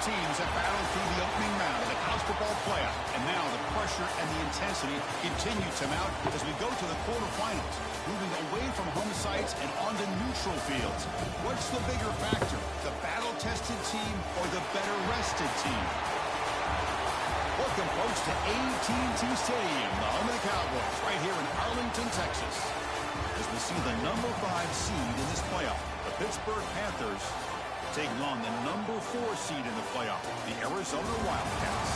teams have battled through the opening round of the college football playoff, and now the pressure and the intensity continue to mount as we go to the quarterfinals, moving away from home sites and onto neutral fields. What's the bigger factor, the battle-tested team or the better-rested team? Welcome, folks, to AT&T Stadium, the home of the Cowboys, right here in Arlington, Texas, as we see the number 5 seed in this playoff, the Pittsburgh Panthers, taking on the number 4 seed in the playoff, the Arizona Wildcats.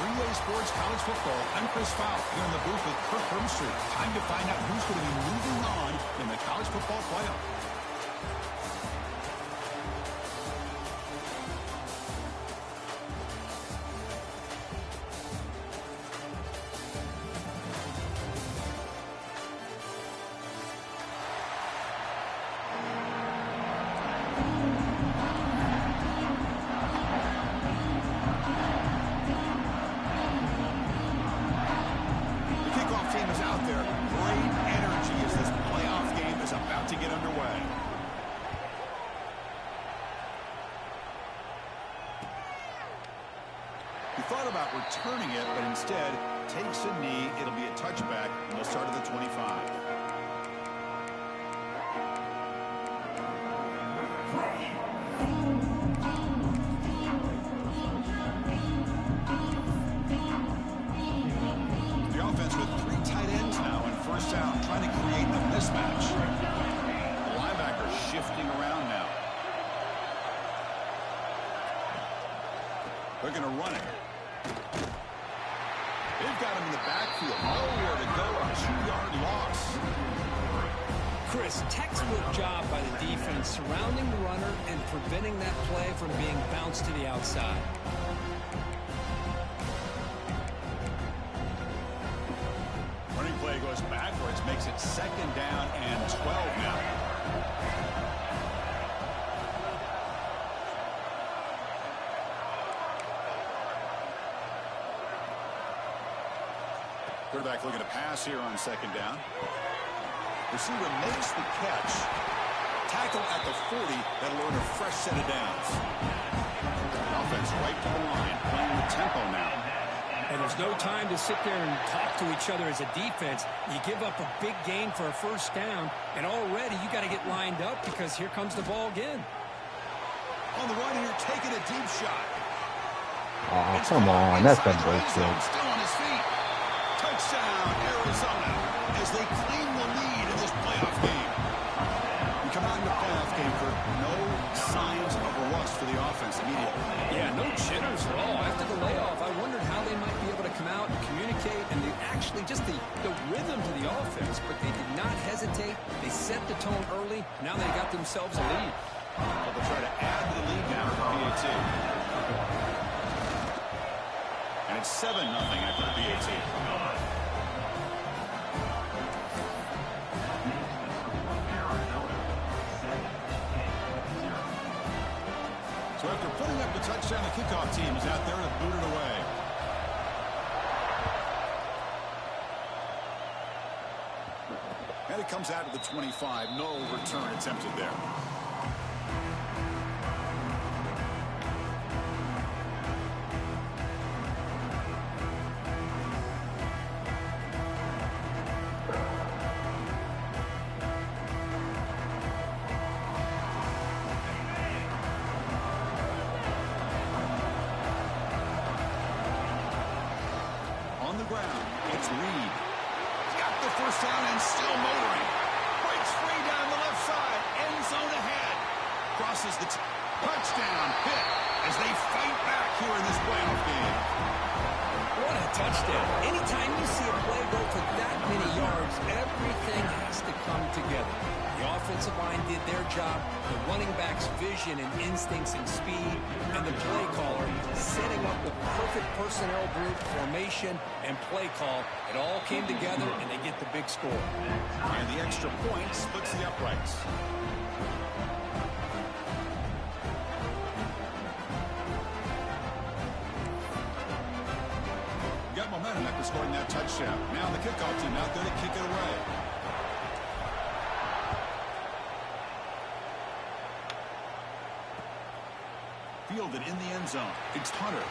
3A Sports College Football, I'm Chris Fowle, here in the booth with Kirk Hermstreet. Time to find out who's going to be moving on in the college football playoff. Thought about returning it, but instead takes a knee. It'll be a touchback, and we'll start at the 25. The offense with 3 tight ends now in first down, trying to create a mismatch. The linebacker shifting around now. They're going to run it. They've got him in the backfield. Nowhere to go. A 2-yard loss. Chris, textbook job by the defense surrounding the runner and preventing that play from being bounced to the outside. Running play goes backwards, makes it 2nd down and 12 now. Quarterback looking to pass here on 2nd down. Receiver makes the catch. Tackle at the 40. That'll earn a fresh set of downs. Offense right to the line, playing the tempo now. And there's no time to sit there and talk to each other as a defense. You give up a big gain for a first down, and already you got to get lined up because here comes the ball again. On the run here, taking a deep shot. Oh, come on. That's been great. Still on his feet. Touchdown, Arizona, as they claim the lead in this playoff game. We come out in the playoff game for no signs of a rust for the offense immediately. Yeah, no jitters at all. After the layoff, I wondered how they might be able to come out and communicate, and actually just the rhythm to the offense, but they did not hesitate. They set the tone early. Now they got themselves a lead. Well, they'll try to add to the lead now for PAT. And it's 7-0 after the PAT. So after putting up the touchdown, the kickoff team is out there to boot it away. And it comes out to the 25. No return attempted there. It's Reed. Got the first down and still motoring. Breaks free down the left side. End zone ahead. Crosses the touchdown. Pitt as they fight back here in this playoff game. What a touchdown. Anytime you see a play go for that many yards, everything has to come together. The offensive line did their job, the running back's vision and instincts and speed, and the play caller setting up the perfect personnel group, formation, and play call. It all came together, and they get the big score. And the extra point splits the uprights. Got momentum after scoring that touchdown. Now the kickoff team out there to kick it away. fielded in the end zone. It's Hunter.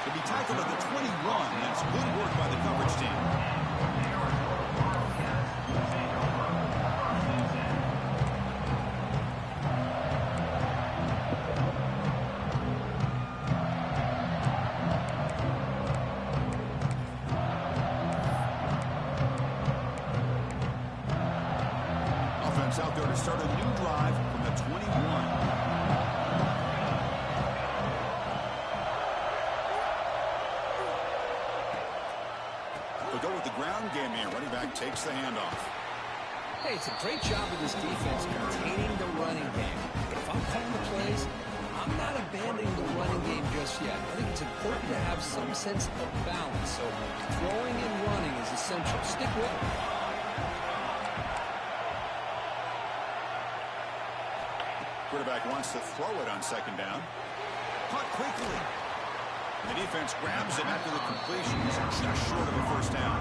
To be tackled at the 21. That's good work by the coverage team. Out there to start a new drive from the 21. They'll go with the ground game here. Running back takes the handoff. Hey, it's a great job of this defense containing the running game. But if I'm calling the plays, I'm not abandoning the running game just yet. I think it's important to have some sense of balance. So throwing and running is essential. Stick with it. Quarterback wants to throw it on second down. Caught quickly. The defense grabs it after the completion. He's just short of a first down.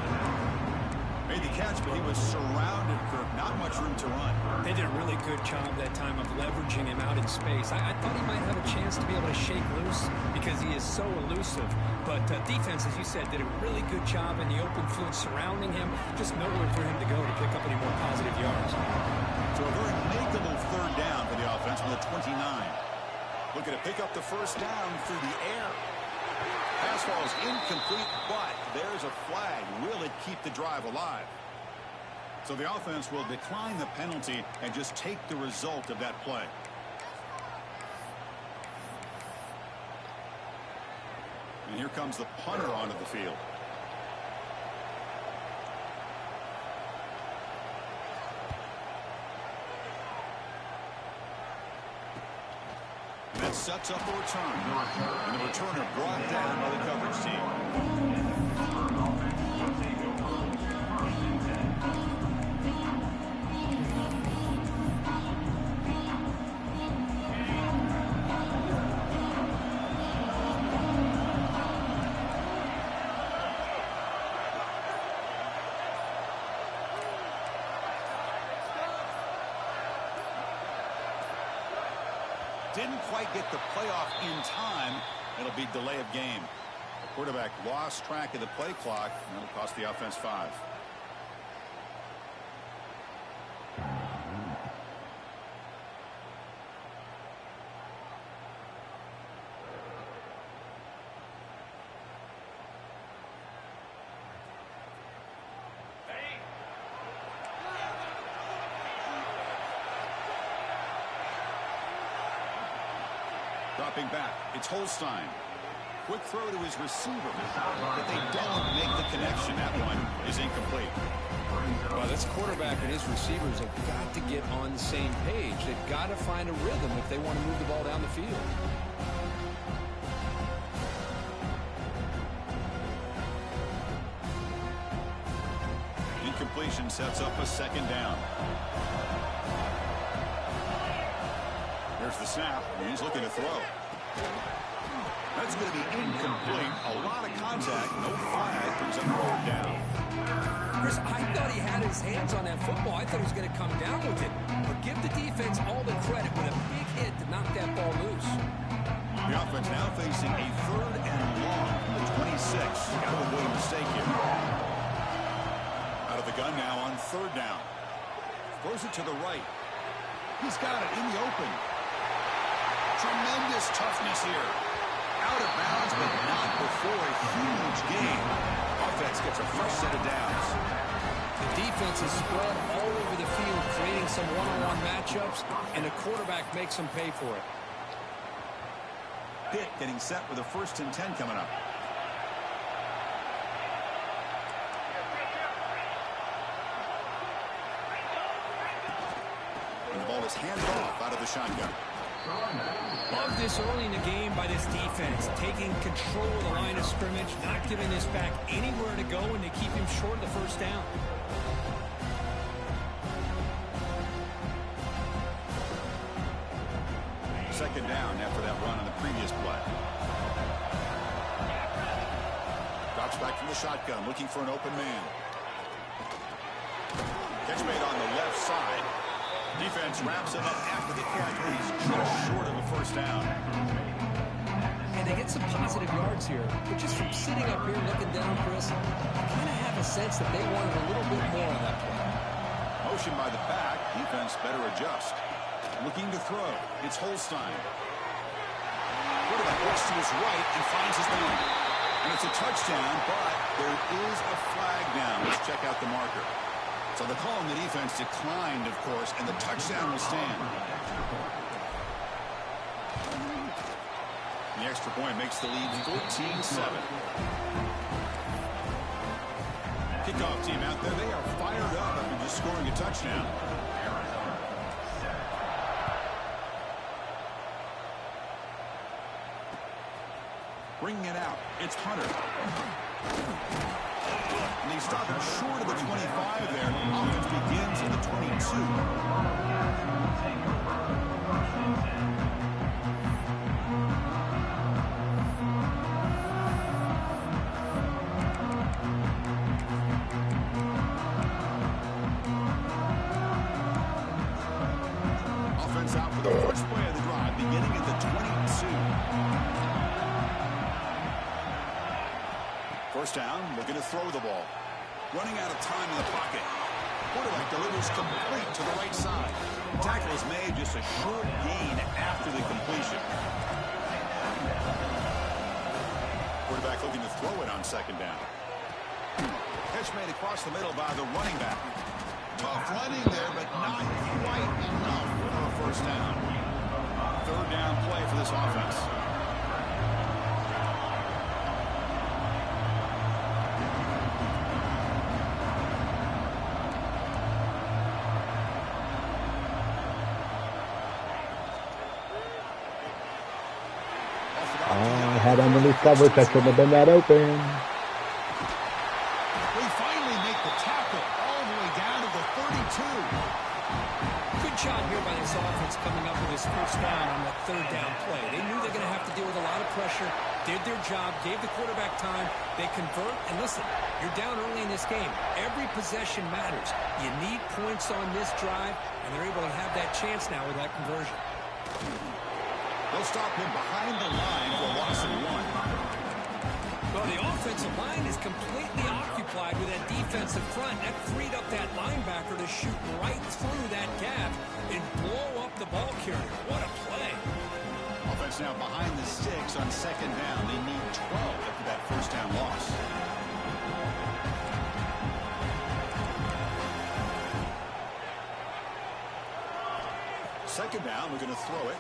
Made the catch, but he was surrounded, Kirk. Not much room to run. They did a really good job that time of leveraging him out in space. I thought he might have a chance to be able to shake loose because he is so elusive. But defense, as you said, did a really good job in the open field surrounding him. Just nowhere for him to go to pick up any more positive yards. So a very makeable third down for the offense with a 29. Looking to pick up the first down through the air. Pass ball is incomplete, but there's a flag. Will it keep the drive alive? So the offense will decline the penalty and just take the result of that play. And here comes the punter onto the field. That sets up a return. And the returner brought down by the coverage team. Didn't quite get the playoff in time. It'll be delay of game. The quarterback lost track of the play clock, and that'll cost the offense 5. Dropping back, it's Holstein. Quick throw to his receiver, but they don't make the connection. That one is incomplete. Well, this quarterback and his receivers have got to get on the same page. They've got to find a rhythm if they want to move the ball down the field. Incompletion sets up a second down. There's the snap, and he's looking to throw. That's going to be incomplete. A lot of contact, no flag, brings up third down. Chris, I thought he had his hands on that football. I thought he was going to come down with it. But give the defense all the credit with a big hit to knock that ball loose. The offense now facing a third and long from the 26. Got to avoid a mistake here. Out of the gun now on third down. Throws it to the right. He's got it in the open. Tremendous toughness here. Out of bounds, but not before a huge gain. Offense gets a fresh set of downs. The defense is spread all over the field, creating some one-on-one matchups, and the quarterback makes them pay for it. Pitt getting set with a 1st and 10 coming up. And the ball is handed off out of the shotgun. Love this early in the game by this defense, taking control of the line of scrimmage, not giving this back anywhere to go, and they keep him short of the first down. Second down after that run on the previous play. Drops back from the shotgun, looking for an open man. Catch made on the left side. Defense wraps him up after the catch, but he's just short of a first down. And they get some positive yards here, but just from sitting up here looking down, Chris, I kind of have a sense that they wanted a little bit more on that play. Motion by the back. Defense better adjust. Looking to throw. It's Holstein. Quarterback looks to his right and finds his man. And it's a touchdown, but there is a flag down. Let's check out the marker. So the call on the defense declined, of course, and the touchdown will stand. The extra point makes the lead 14-7. Kickoff team out there. They are fired up after just scoring a touchdown. Bringing it out. It's Hunter. And they stop him short of the 25 there. Offense begins at the 22. Offense out for the first play of the drive, beginning at the 22. First down, looking to throw the ball. Running out of time in the pocket. Quarterback delivers complete to the right side. Tackle is made, just a short gain after the completion. Quarterback looking to throw it on second down. Catch made across the middle by the running back. Tough running there, but not quite enough for a first down. Third down play for this offense. Head underneath coverage. I shouldn't have been that open. We finally make the tackle all the way down to the 32. Good job here by this offense coming up with this first down on that third down play. They knew they're going to have to deal with a lot of pressure, did their job, gave the quarterback time. They convert, and listen, you're down early in this game. Every possession matters. You need points on this drive, and they're able to have that chance now with that conversion. They'll stop him behind the line for a loss of 1. Well, the offensive line is completely occupied with that defensive front. That freed up that linebacker to shoot right through that gap and blow up the ball carrier. What a play. Offense now behind the sticks on second down. They need 12 after that first down loss. Second down, we're going to throw it.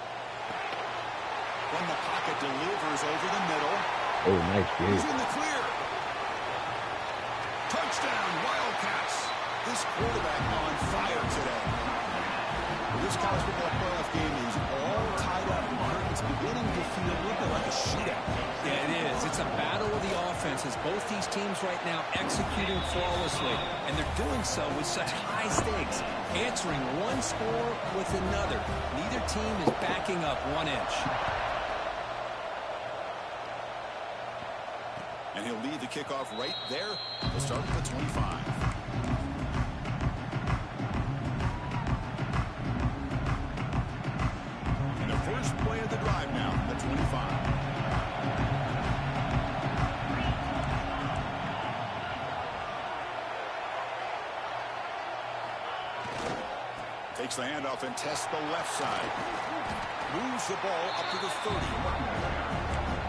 From the pocket, delivers over the middle. Oh, nice game. He's in the clear. Touchdown, Wildcats. This quarterback on fire today. This college football playoff game is all tied up. It's beginning to feel a little bit like a shootout. Yeah, it is. It's a battle of the offenses. Both these teams right now executing flawlessly, and they're doing so with such high stakes, answering one score with another. Neither team is backing up 1 inch. And he'll lead the kickoff right there. We'll start with the 25. And the first play of the drive now, the 25. Takes the handoff and tests the left side. Moves the ball up to the 30.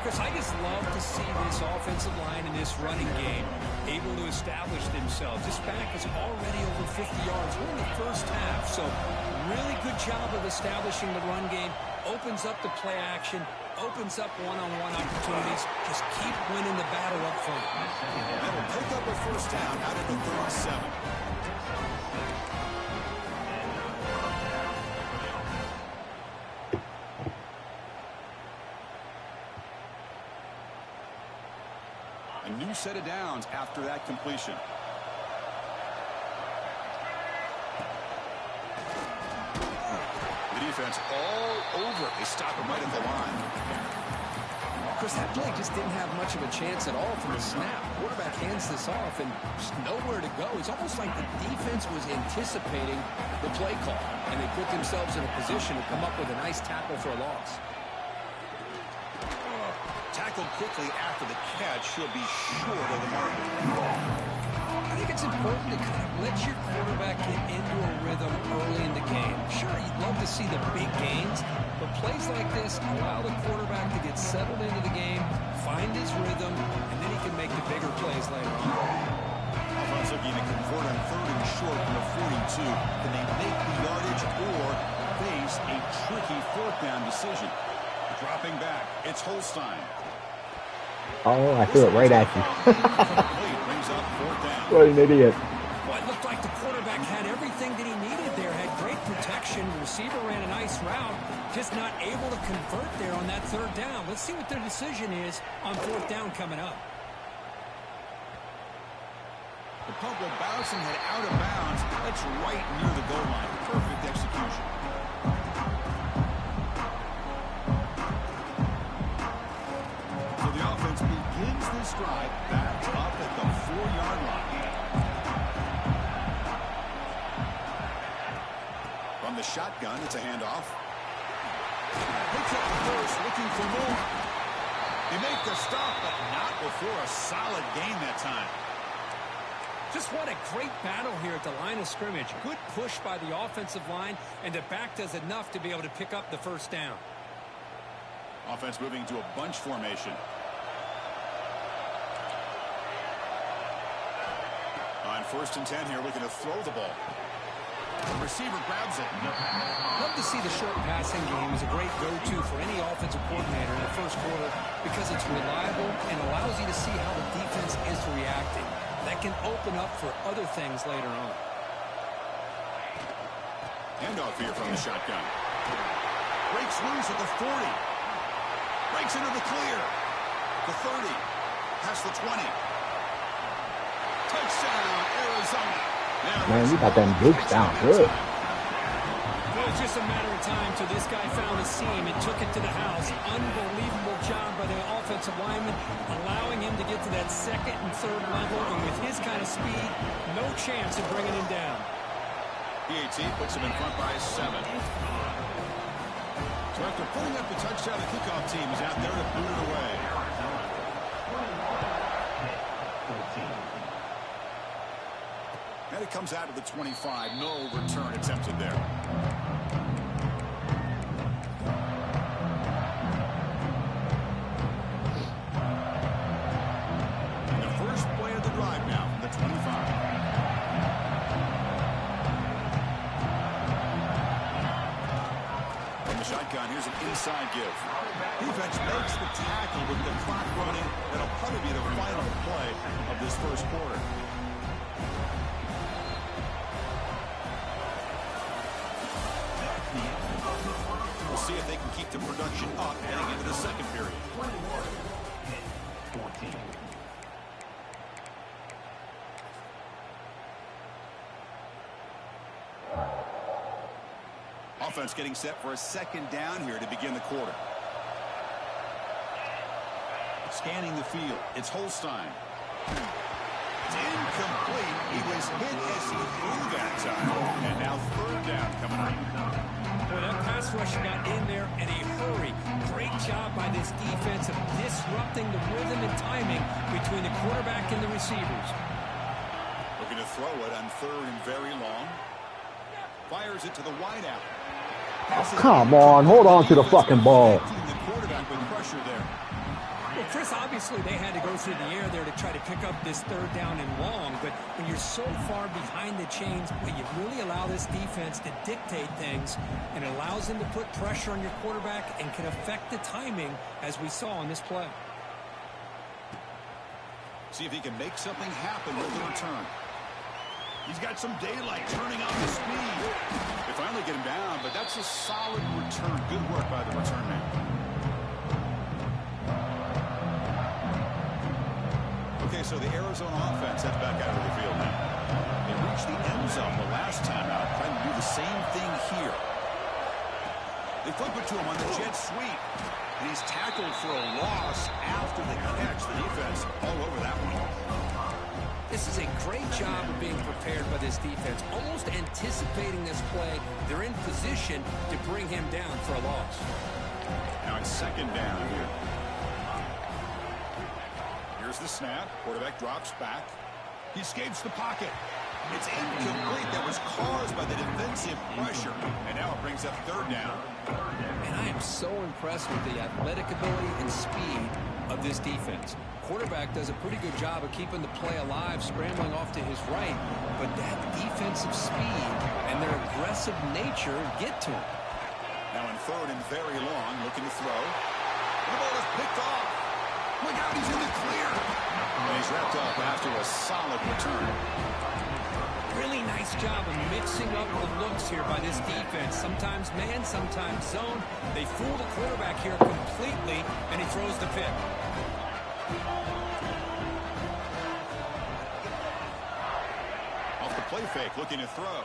Chris, I just love to see this offensive line in this running game able to establish themselves. This back is already over 50 yards. We're in the first half, so really good job of establishing the run game. Opens up the play action, opens up one-on-one opportunities. Just keep winning the battle up front. That'll pick up a first down out of the 37. A new set of downs after that completion. The defense all over. They stop him right at the line. Chris, that play just didn't have much of a chance at all from the snap. Quarterback hands this off and just nowhere to go. It's almost like the defense was anticipating the play call, and they put themselves in a position to come up with a nice tackle for a loss. Tackled quickly after the catch. He'll be short of the mark. I think it's important to kind of let your quarterback get into a rhythm early in the game. Sure, you'd love to see the big gains, but plays like this allow the quarterback to get settled into the game, find his rhythm, and then he can make the bigger plays later on. Offense looking to convert on 3rd and short from the 42. Can they make the yardage or face a tricky 4th down decision? Dropping back, it's Holstein. Oh, I threw it right at you. Brings up 4th down. What an idiot. Well, it looked like the quarterback had everything that he needed there. Had great protection. The receiver ran a nice route. Just not able to convert there on that 3rd down. Let's see what their decision is on 4th down coming up. The pump will bounce and head out of bounds. That's right near the goal line. Perfect execution. So the offense begins this drive back up at the 4-yard line. From the shotgun, it's a handoff. Picks up the first, looking for more. They make the stop, but not before a solid gain that time. Just what a great battle here at the line of scrimmage. Good push by the offensive line, and the back does enough to be able to pick up the 1st down. Offense moving to a bunch formation. On 1st and 10 here, looking to throw the ball. The receiver grabs it. Love to see the short passing game as a great go-to for any offensive coordinator in the 1st quarter because it's reliable and allows you to see how the defense is reacting. That can open up for other things later on. Handoff here from the shotgun. Breaks loose at the 40. Breaks into the clear. The 30. Past the 20. Touchdown, Arizona. Man, you got them boots down good. Well, it's just a matter of time till this guy found the seam and took it to the house. Unbelievable job by the offensive lineman, allowing him to get to that 2nd and 3rd level. And with his kind of speed, no chance of bringing him down. PAT puts him in front by 7. So after pulling up the touchdown, the kickoff team is out there to boot it away. And it comes out of the 25. No return attempted there. And the first play of the drive now from the 25. From the shotgun, here's an inside give. Defense makes the tackle with the clock running. That'll probably be the final play of this 1st quarter. We'll see if they can keep the production up heading into the 2nd period. Offense getting set for a 2nd down here to begin the quarter. Scanning the field, it's Holstein. It's incomplete. He was hit as he threw that time. And now 3rd down coming up. Boy, that pass rush got in there in a hurry. Great job by this defense of disrupting the rhythm and timing between the quarterback and the receivers. Looking to throw it on 3rd and very long. Fires it to the wideout. Oh, come on, hold on to the fucking ball. The quarterback with pressure there. Well, Chris, obviously they had to go through the air there to try to pick up this 3rd down and long, but when you're so far behind the chains, well, you really allow this defense to dictate things, and it allows them to put pressure on your quarterback and can affect the timing, as we saw on this play. See if he can make something happen with the return. He's got some daylight turning on the speed. They finally get him down, but that's a solid return. Good work by the return man. Okay, so the Arizona offense heads back out of the field now. They reached the end zone the last time out, trying to do the same thing here. They flip it to him on the jet sweep. And he's tackled for a loss after the catch. The defense all over that one. This is a great job of being prepared by this defense, almost anticipating this play. They're in position to bring him down for a loss. Now it's second down here. Here's the snap. Quarterback drops back. He escapes the pocket. It's incomplete. That was caused by the defensive pressure. And now it brings up third down. And I am so impressed with the athletic ability and speed of this defense. Quarterback does a pretty good job of keeping the play alive, scrambling off to his right. But that defensive speed and their aggressive nature get to him. Now in third and very long, looking to throw. The ball is picked off. Look out, he's in the clear. And he's wrapped up after a solid return. Really nice job of mixing up the looks here by this defense. Sometimes man, sometimes zone. They fool the quarterback here completely, and he throws the pick. Off the play fake, looking to throw.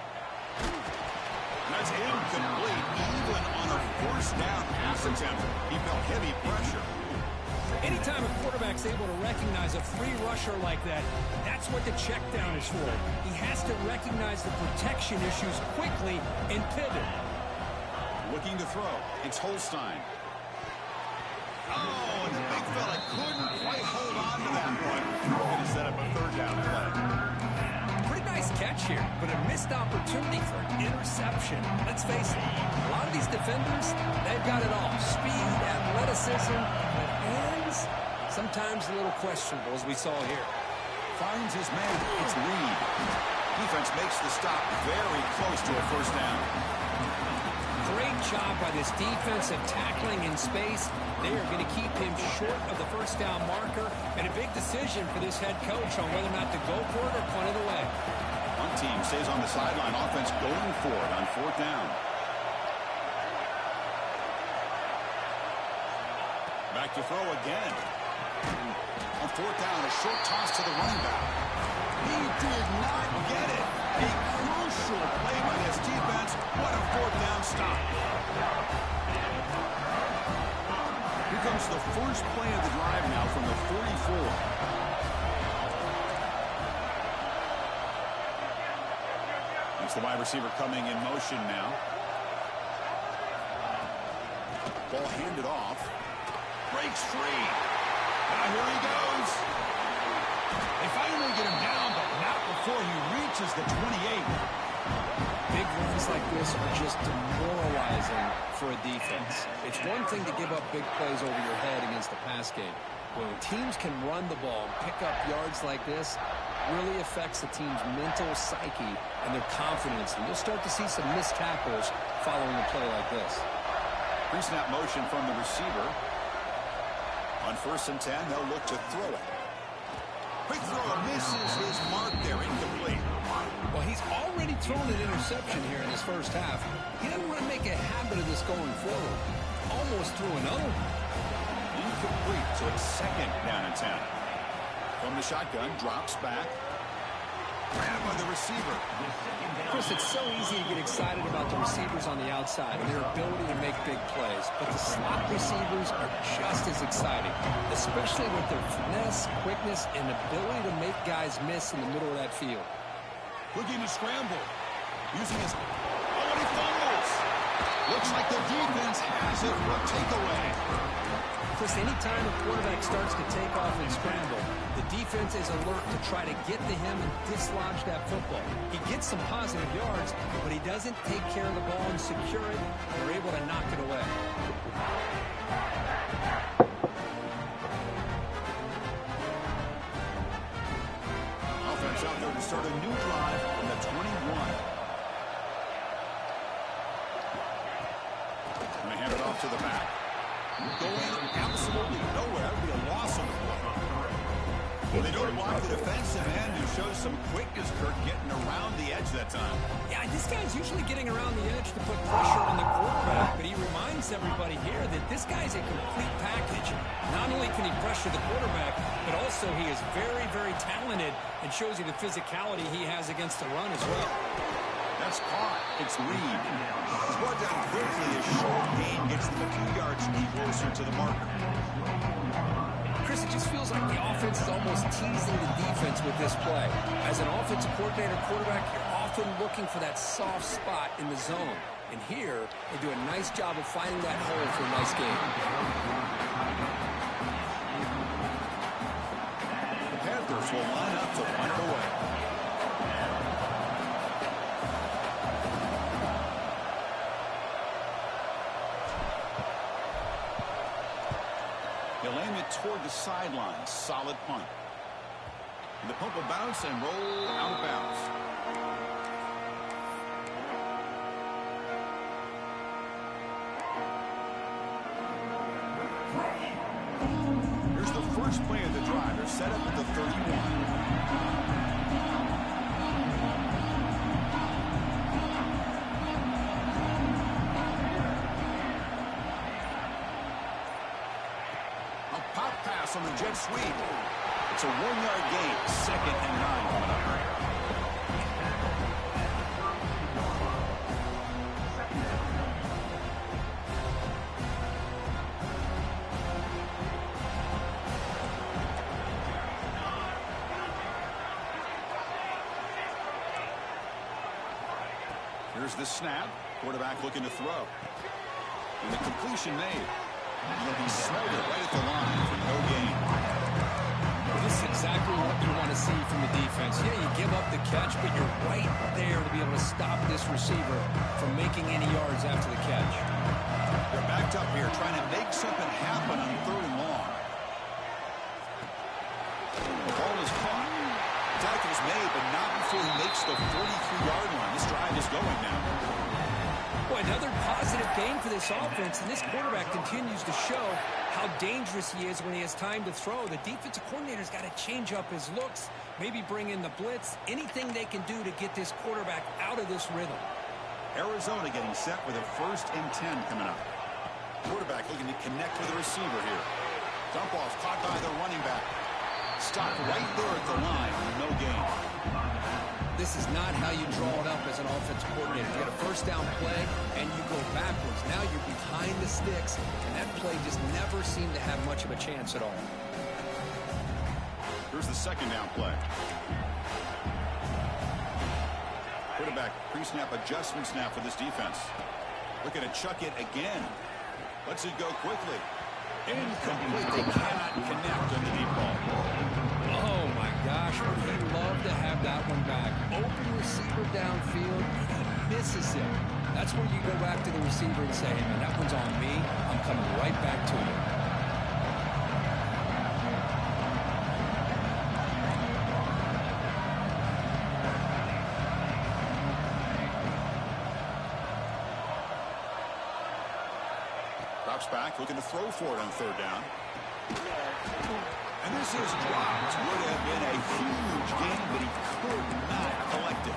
That's incomplete, even on a first down pass attempt. He felt heavy pressure. Anytime a quarterback's able to recognize a free rusher like that, that's what the check down is for. He has to recognize the protection issues quickly and pivot. Looking to throw. It's Holstein. Oh, and the big fella couldn't quite hold on to that one. Going to set up a third down play. Pretty nice catch here, but a missed opportunity for an interception. Let's face it, a lot of these defenders, they've got it all. Speed, athleticism, but hands, sometimes a little questionable, as we saw here. Finds his man. It's Reed. Defense makes the stop very close to a first down. Great job by this defense of tackling in space. They are going to keep him short of the first down marker, and a big decision for this head coach on whether or not to go for it or punt it away. One team stays on the sideline. Offense going for it on fourth down. Back to throw again. On fourth down, a short toss to the running back. He did not get it. A crucial play by this defense. What a fourth down stop. Here comes the first play of the drive now from the 44. It's the wide receiver coming in motion now. Ball handed off. Breaks free. Now here he goes. They finally get him down, but not before he reaches the 28. Big runs like this are just demoralizing for a defense. It's one thing to give up big plays over your head against the pass game. When teams can run the ball and pick up yards like this, really affects the team's mental psyche and their confidence. And you'll start to see some missed tackles following a play like this. Pre-snap motion from the receiver. On 1st and 10, they'll look to throw it. Quick throw, misses his mark there, incomplete. Well, he's already thrown an interception here in his first half. He doesn't want to make a habit of this going forward. Almost threw another one. Incomplete, so it's second down and 10. From the shotgun, drops back. Grabbed by the receiver. Chris, it's so easy to get excited about the receivers on the outside and their ability to make big plays. But the slot receivers are just as exciting, especially with their finesse, quickness, and ability to make guys miss in the middle of that field. Looking to scramble. Using his... Oh, and he fumbles. Looks like the defense has it for a takeaway. Chris, anytime a quarterback starts to take off and scramble, the defense is alert to try to get to him and dislodge that football. He gets some positive yards, but he doesn't take care of the ball and secure it. They're able to knock it away. Offense out there to start a new drive on the 21. And they hand it off to the back. Going absolutely nowhere. It'll be a loss on the play. Well, they don't block the defensive end, who shows some quickness, Kirk, getting around the edge that time. Yeah, this guy's usually getting around the edge to put pressure on the quarterback, but he reminds everybody here that this guy's a complete package. Not only can he pressure the quarterback, but also he is very, very talented and shows you the physicality he has against the run as well. That's caught. It's Reed. It's brought down quickly as short gain gets them a few yards closer to the marker. Chris, it just feels like the offense is almost teasing the defense with this play. As an offensive coordinator, quarterback, you're often looking for that soft spot in the zone. And here, they do a nice job of finding that hole for a nice game. The Panthers will line up to punt it away. He'll aim it toward the sideline. Solid punt. And the punt will bounce and roll out of bounds. Here's the first play of the drive. They're set up at the 31. On the jet sweep. It's a 1-yard gain. 2nd and 9 coming up. Here's the snap. Quarterback looking to throw. And the completion made. He smelled it right at the line for no gain. Well, this is exactly what you want to see from the defense. Yeah, you give up the catch, but you're right there to be able to stop this receiver from making any yards after the catch. They're backed up here trying to make something happen on 3rd and long. The ball is caught. Tackle's made, but not before he makes the 43-yard line. This drive is going now. Boy, another positive game for this offense, and this quarterback continues to show how dangerous he is when he has time to throw. The defensive coordinator's got to change up his looks, maybe bring in the blitz, anything they can do to get this quarterback out of this rhythm. Arizona getting set with a 1st and 10 coming up. Quarterback looking to connect with the receiver here. Dump off caught by the running back. Stopped right there at the line, no gain. This is not how you draw it up as an offensive coordinator. You get a 1st down play, and you go backwards. Now you're behind the sticks, and that play just never seemed to have much of a chance at all. Here's the 2nd down play. Quarterback pre-snap adjustment snap for this defense. Looking to chuck it again. Lets it go quickly. Incomplete. They cannot connect on the deep ball. Oh, my gosh. Would he love to have that one back. Open receiver downfield, and he misses him. That's where you go back to the receiver and say, hey, man, that one's on me. I'm coming right back to you. Drops back, looking to throw for it on 3rd down. And this is dropped. Would have been a huge gain, but he could not collect it.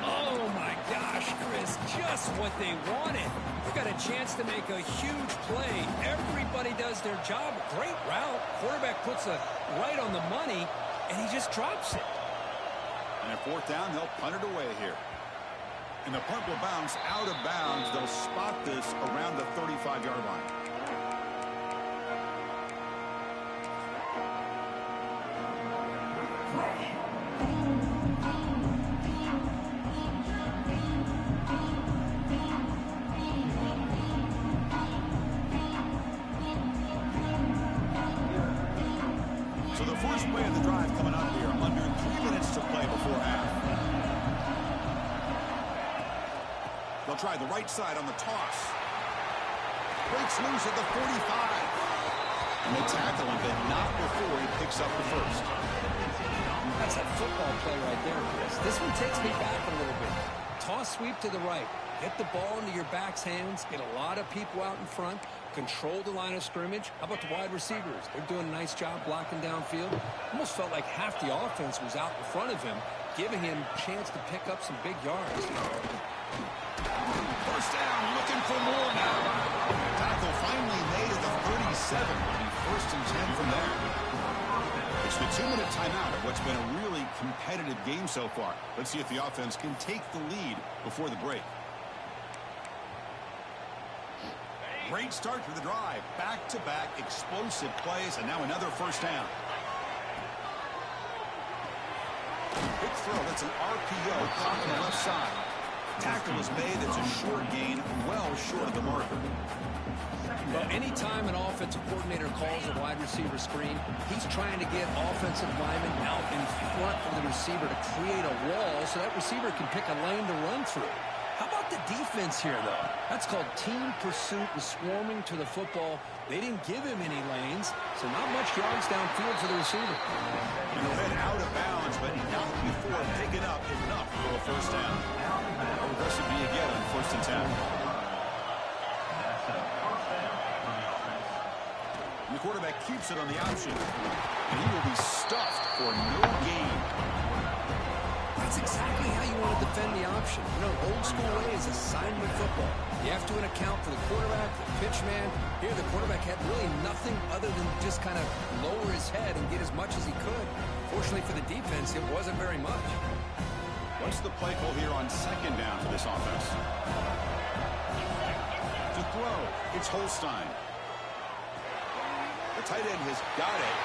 Oh, my gosh, Chris, just what they wanted. They've got a chance to make a huge play. Everybody does their job. Great route. Quarterback puts it right on the money, and he just drops it. And at 4th down, they'll punt it away here. And the punt will bounce out of bounds. They'll spot this around the 35-yard line. So the first play of the drive coming up here, under 3 minutes to play before half. They'll try the right side on the toss. Breaks loose at the 45. And they tackle him, but not before he picks up the 1st. That's a football play right there, Chris. This one takes me back a little bit. Toss sweep to the right. Get the ball into your back's hands. Get a lot of people out in front. Control the line of scrimmage. How about the wide receivers? They're doing a nice job blocking downfield. Almost felt like half the offense was out in front of him, giving him a chance to pick up some big yards. 1st down, looking for more now. Tackle finally made at the 37. It'll be 1st and 10 from there. It's the 2-minute timeout of what's been a really competitive game so far. Let's see if the offense can take the lead before the break. Great start for the drive. Back-to-back explosive plays, and now another first down. Big throw. That's an RPO caught on the left side. Tackle is made. It's a short gain, well short of the marker. Well, anytime an offensive coordinator calls a wide receiver screen, he's trying to get offensive linemen out in front of the receiver to create a wall so that receiver can pick a lane to run through. How about the defense here, though? That's called team pursuit and swarming to the football. They didn't give him any lanes, so not much yards downfield for the receiver. And head out of bounds, but not before picking up enough for a first down. How aggressive do you get on first and 10? The quarterback keeps it on the option, and he will be stuffed for no gain. That's exactly how you want to defend the option. You know, old school way is assignment football. You have to account for the quarterback, the pitch man. Here, the quarterback had really nothing other than just kind of lower his head and get as much as he could. Fortunately for the defense, it wasn't very much. What's the play call here on second down for this offense? To throw, it's Holstein. The tight end has got it.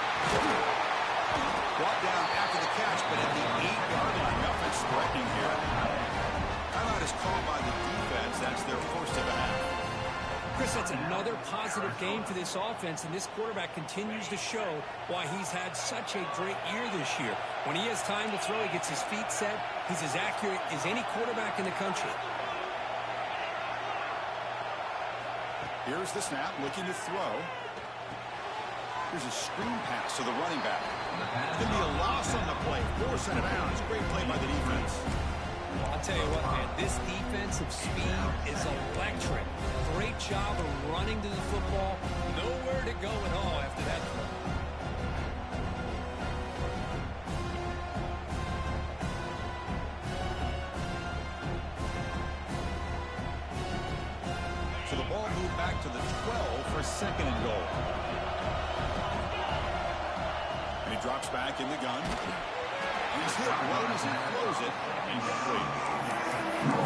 Brought down after the catch, but at the 8-yard line. The offense threatening here. Timeout is called by the defense. That's their first of the half. Chris, that's another positive game for this offense, and this quarterback continues to show why he's had such a great year this year. When he has time to throw, he gets his feet set. He's as accurate as any quarterback in the country. Here's the snap, looking to throw. Here's a screen pass to the running back. It's going to be a loss on the play. Force out of bounds. Great play by the defense. I'll tell you what, man, this defensive speed is electric. Great job of running to the football. Nowhere to go at all after that throw. So the ball moved back to the 12 for second and goal. And he drops back in the gun. And he's hit right as he throws it. Incomplete.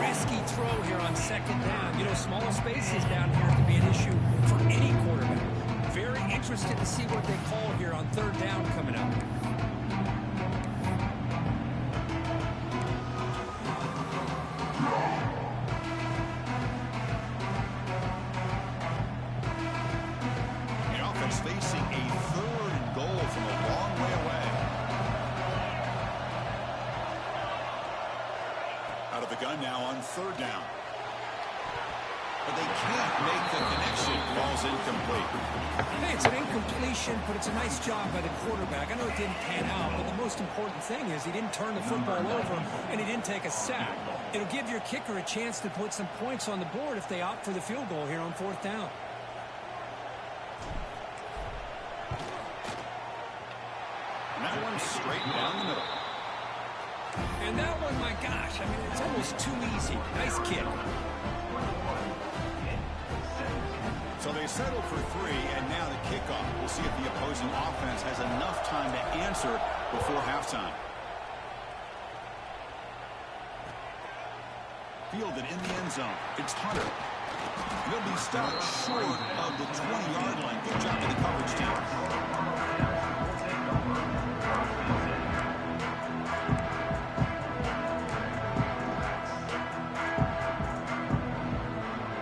Risky throw here on second down. You know, smaller spaces down here could be an issue for any quarterback. Very interested to see what they call here on third down coming up. The offense facing a third and goal from a long way away. Out of the gun now on third down. But they can't make the connection. Ball's incomplete. Hey, it's an incompletion, but it's a nice job by the quarterback. I know it didn't pan out, but the most important thing is he didn't turn the football over and he didn't take a sack. It'll give your kicker a chance to put some points on the board if they opt for the field goal here on fourth down. And that one's straight down the middle. And that one, my gosh, I mean, it's almost too easy. Nice kick. So they settled for 3, and now the kickoff. We'll see if the opposing offense has enough time to answer before halftime. Fielded in the end zone. It's Hunter. He'll be stopped short of the 20-yard line. Good job to the coverage team.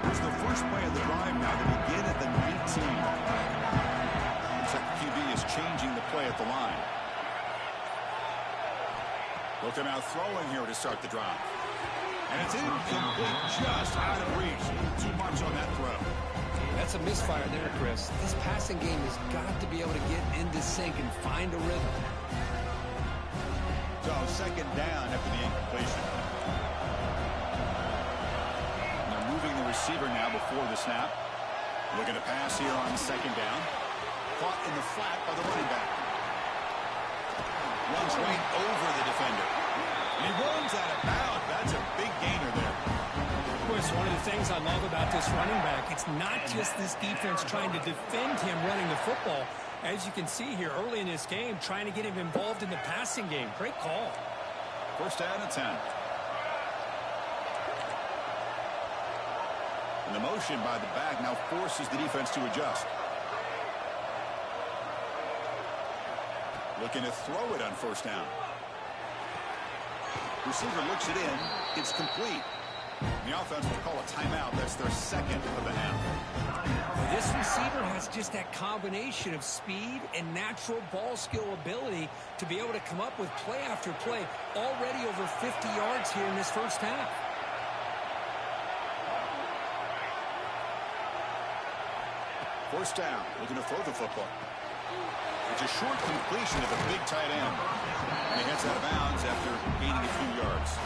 Here's the first play of the drive now to begin at the 19. Looks like the QB is changing the play at the line. Looking out throwing here to start the drive. And it's incomplete, just out of reach. Too much on that throw. That's a misfire there, Chris. This passing game has got to be able to get into sync and find a rhythm. So second down after the incompletion. And they're moving the receiver now before the snap. Looking to pass here on second down. Caught in the flat by the running back. Runs right over the defender. And he runs out of bounds. That's a big gainer there. Chris, one of the things I love about this running back, it's not just this defense trying to defend him running the football. As you can see here early in this game, trying to get him involved in the passing game. Great call. First down and 10. And the motion by the back now forces the defense to adjust. Looking to throw it on first down. Receiver looks it in. It's complete. The offense will call a timeout. That's their second of the half. This receiver has just that combination of speed and natural ball skill ability to be able to come up with play after play. Already over 50 yards here in this first half. First down. Looking to throw the football. It's a short completion of a big tight end. And he heads out of bounds after gaining a few yards.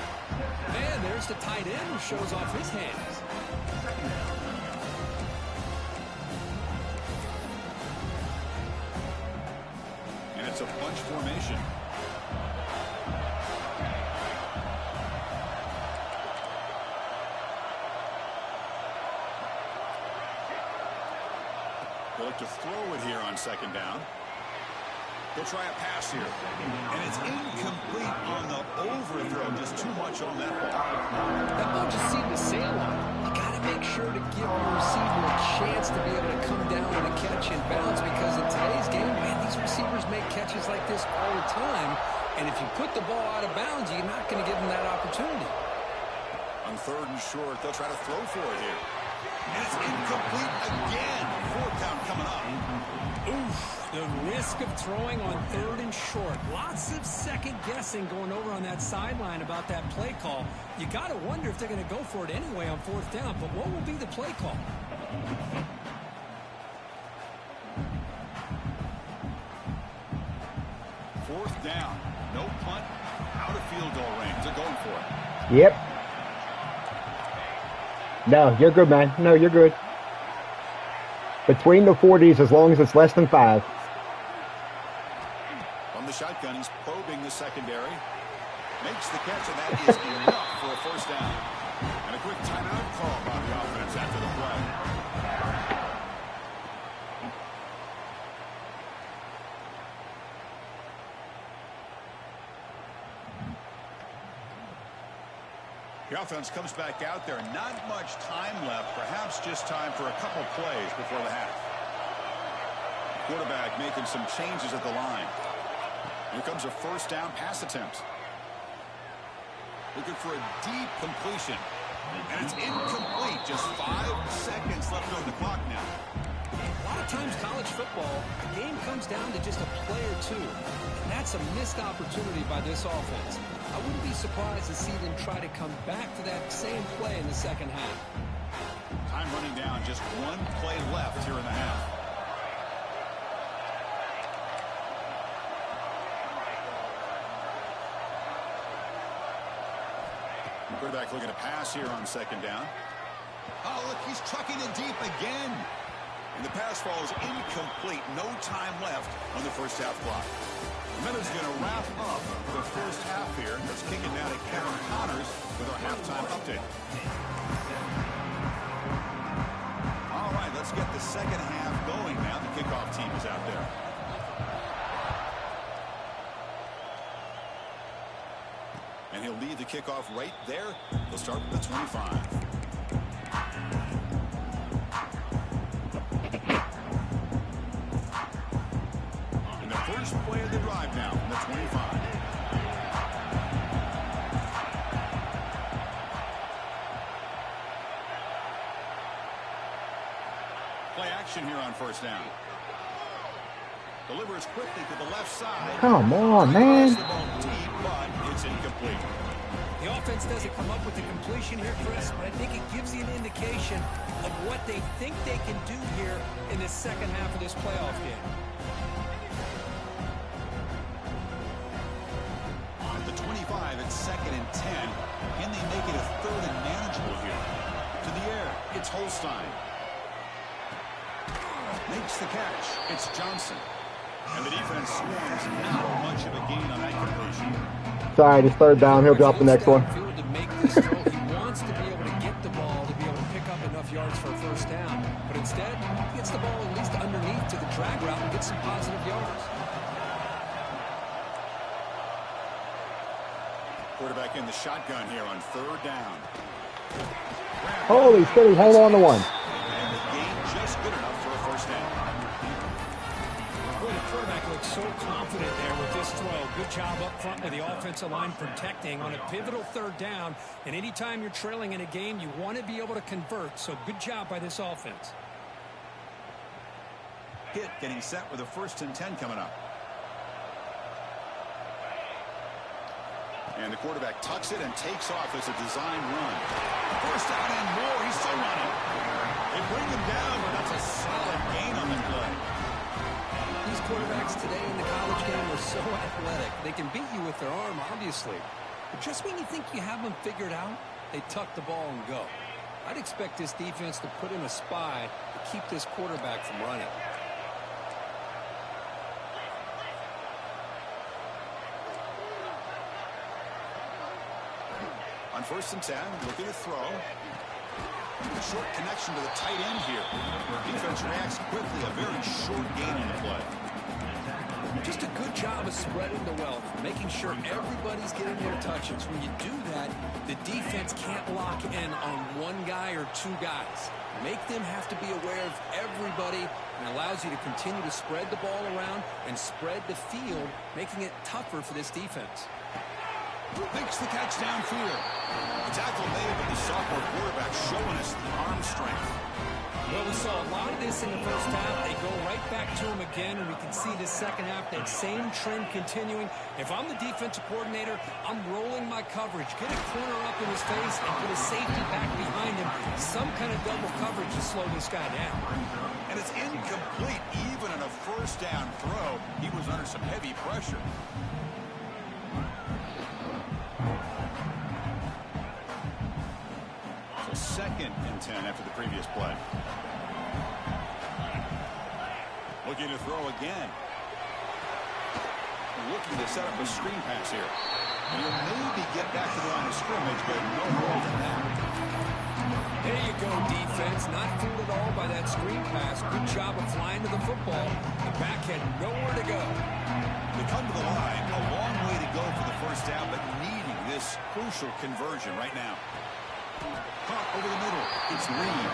And there's the tight end who shows off his hands. And it's a bunch formation. They'll look to throw it here on second down. They'll try a pass here. And it's incomplete on the overthrow. Just too much on that ball. That ball just seemed to sail on. You got to make sure to give your receiver a chance to be able to come down with a catch and bounce, because in today's game, man, these receivers make catches like this all the time. And if you put the ball out of bounds, you're not going to give them that opportunity. On third and short, they'll try to throw for it here. And it's incomplete again. Fourth down coming up. Oof, the risk of throwing on third and short. Lots of second guessing going over on that sideline about that play call. You got to wonder if they're going to go for it anyway on fourth down, but what will be the play call? Fourth down. No punt. Out of field goal range. They're going for it. Yep. No, you're good, man. No, you're good. Between the 40s, as long as it's less than 5. From the shotgun, he's probing the secondary. Makes the catch, and that is enough for a first down. And a quick timeout call by the offense after the play. The offense comes back out there. Not much time left. Perhaps just time for a couple plays before the half. Quarterback making some changes at the line. Here comes a first down pass attempt. Looking for a deep completion. And it's incomplete. Just 5 seconds left on the clock now. A lot of times college football, a game comes down to just a play or two. And that's a missed opportunity by this offense. I wouldn't be surprised to see them try to come back to that same play in the second half. Time running down. Just 1 play left here in the half. Quarterback looking to pass here on second down. Oh, look, he's trucking it deep again. And the pass falls incomplete. No time left on the first half clock. Minutes going to wrap up the first half here. Let's kick it down to Kevin Connors with our halftime update. All right, let's get the second half going now. The kickoff team is out there. And he'll lead the kickoff right there. They'll start with the 25. First play of the drive now from the 25. Play action here on first down. Delivers quickly to the left side. Come on, man. The ball deep, but it's incomplete. The offense doesn't come up with the completion here, Chris, but I think it gives you an indication of what they think they can do here in the second half of this playoff game. At the 25, it's second and 10. Can they make it a third and manageable here? To the air, it's Holstein. Makes the catch. It's Johnson. And the defense swarms. Not much of a gain on that completion. Sorry, it's third down. He'll drop the next one. To make this throw, he wants to be able to get the ball to be able to pick up enough yards for a first down. But instead, he gets the ball at least underneath to the drag route and gets some positive Quarterback in the shotgun here on third down. Holy shit, hold on to one. And the gain just good enough for a first down. Boy, the quarterback looks so confident there with this throw. Good job up front with the offensive line protecting on a pivotal third down. And anytime you're trailing in a game, you want to be able to convert. So good job by this offense. Pitt getting set with a 1st and 10 coming up. And the quarterback tucks it and takes off as a design run. First down and more. He's still running. They bring him down, but that's a solid gain on the play. These quarterbacks today in the college game are so athletic. They can beat you with their arm, obviously. But just when you think you have them figured out, they tuck the ball and go. I'd expect this defense to put in a spy to keep this quarterback from running. On 1st and 10, looking to throw. A short connection to the tight end here. Defense reacts quickly. A very short gain on the play. Just a good job of spreading the wealth, making sure everybody's getting their touches. When you do that, the defense can't lock in on one guy or two guys. Make them have to be aware of everybody, and allows you to continue to spread the ball around and spread the field, making it tougher for this defense. Makes the catch downfield. The tackle made, but the sophomore quarterback showing us the arm strength. Well, we saw a lot of this in the first half. They go right back to him again, and we can see the second half, that same trend continuing. If I'm the defensive coordinator, I'm rolling my coverage. Get a corner up in his face and put a safety back behind him. Some kind of double coverage to slow this guy down. And it's incomplete. Even on a first down throw, he was under some heavy pressure. So 2nd and 10 after the previous play. Looking to throw again. Looking to set up a screen pass here. And he'll maybe get back to the line of scrimmage, but no more than that. There you go, defense. Not fooled at all by that screen pass. Good job of flying to the football. The back had nowhere to go. They come to the line. A long way to go for the first down, but needing this crucial conversion right now. Caught over the middle. It's Reed.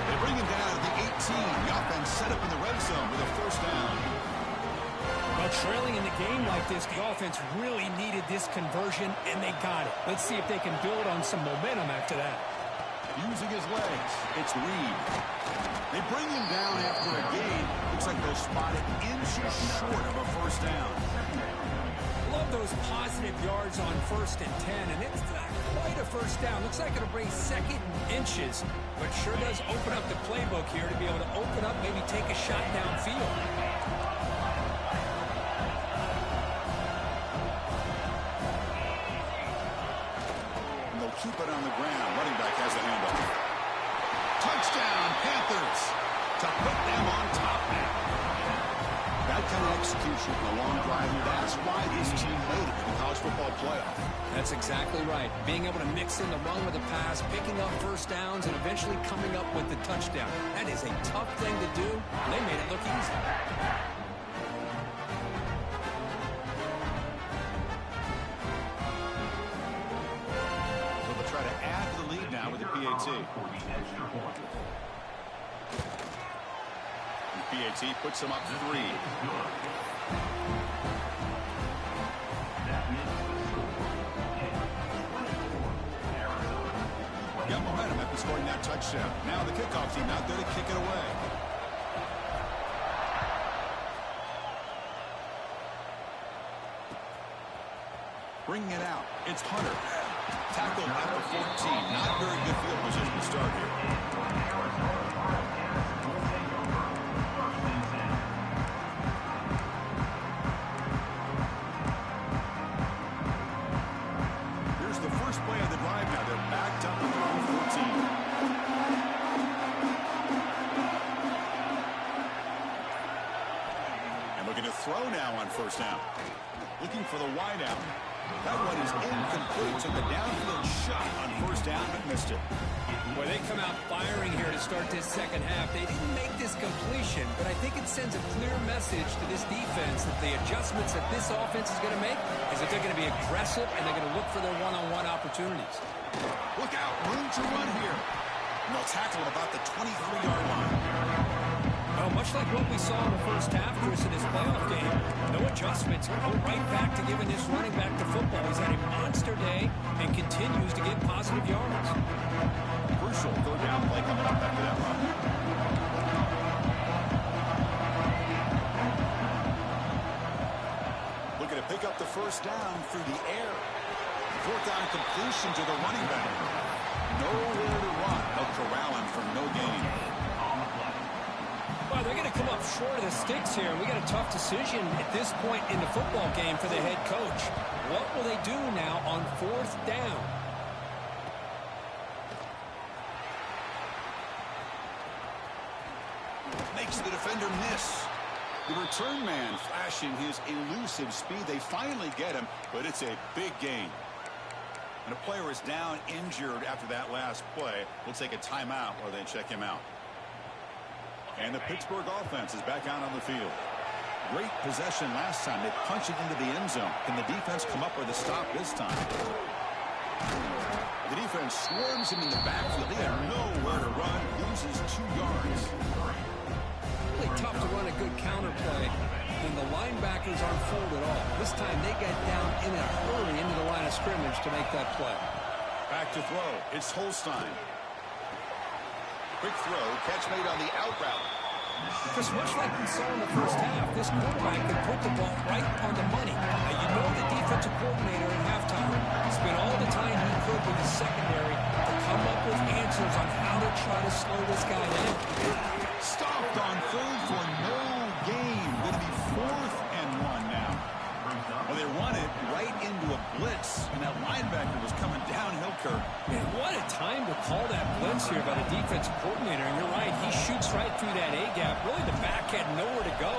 They bring him down to the 18. The offense set up in the red zone with a first down. Well, trailing in the game like this, the offense really needed this conversion, and they got it. Let's see if they can build on some momentum after that. Using his legs, it's Reed. They bring him down after a gain. Looks like they'll spot it inches short of a first down. Love those positive yards on 1st and 10, and it's not quite a first down. Looks like it'll bring 2nd inches, but sure does open up the playbook here to be able to open up, maybe take a shot downfield. And they'll keep it on the ground. Running back has the handoff. Touchdown, Panthers, to put them on top now. That kind of execution in a long drive, that's why this team made it to the college football playoff. That's exactly right. Being able to mix in the run with the pass, picking up first downs, and eventually coming up with the touchdown. That is a tough thing to do. They made it look easy. So they'll try to add to the lead now with the PAT. PAT puts them up 3. Got momentum after scoring that touchdown. Now the kickoff team out there to kick it away. Bringing it out. It's Hunter. Tackled at the 14. Not very good field position to start here. Throw now on first down. Looking for the wide out. That one is incomplete. Took a downfield shot on first first down but missed it. Boy, they come out firing here to start this second half. They didn't make this completion, but I think it sends a clear message to this defense that the adjustments that this offense is going to make is that they're going to be aggressive and they're going to look for their one-on-one opportunities. Look out, room to run here. And they'll tackle at about the 23-yard line. Well, much like what we saw in the first half, Chris, in this playoff game, no adjustments. Go right back to giving this running back to football. He's had a monster day and continues to get positive yards. Crucial third down play coming up after that run. Looking to pick up the first down through the air. Fourth down completion to the running back. Nowhere to run. They'll corral him for no gain. Well, they're going to come up short of the sticks here. We got a tough decision at this point in the football game for the head coach. What will they do now on fourth down? Makes the defender miss. The return man flashing his elusive speed. They finally get him, but it's a big gain. And a player is down injured after that last play. We'll take a timeout while they check him out. And the Pittsburgh offense is back out on the field. Great possession last time. They punched it into the end zone. Can the defense come up with a stop this time? The defense swarms him in the backfield. He had nowhere to run. Loses 2 yards. Really tough to run a good counter play when the linebackers aren't fooled at all. This time they got down in a hurry into the line of scrimmage to make that play. Back to throw. It's Holstein. Quick throw. Catch made on the out route. Chris, much like we saw in the first half, this quarterback can put the ball right on the money. Now, you know the defensive coordinator at halftime spent all the time he could with the secondary to come up with answers on how to try to slow this guy down. Stopped on third for no gain. Going to be 4th and 1 now. Well, they run it right into a blitz, and that linebacker was coming downhill, Kirk. Man, what a time to call that blitz here by the defensive coordinator. And you're right, he shoots right through that A-gap. Really, the back had nowhere to go.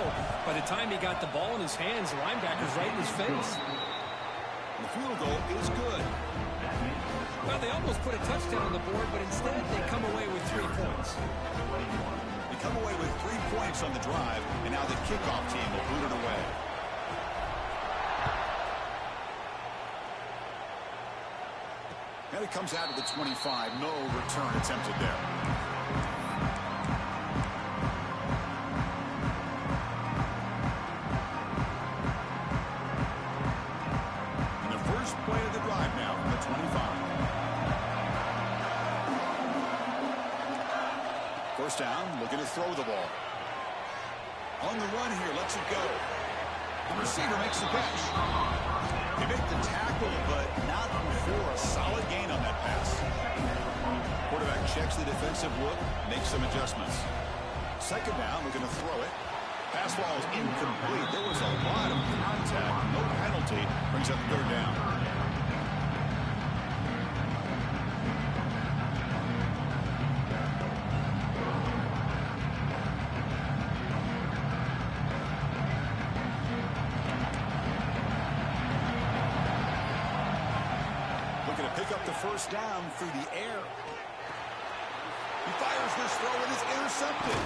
By the time he got the ball in his hands, the linebacker's right in his face. The field goal is good. Well, they almost put a touchdown on the board, but instead they come away with 3 points. They come away with 3 points on the drive, and now the kickoff team will boot it away. And it comes out of the 25. No return attempted there. And the first play of the drive now from the 25. First down, looking to throw the ball. On the run here, lets it go. The receiver makes the catch. He made the tackle, but not before a solid gain on that pass. Quarterback checks the defensive look, makes some adjustments. Second down, looking to throw it. Pass ball is incomplete. There was a lot of contact. No penalty. Brings up third down. First down through the air. He fires this throw and is intercepted.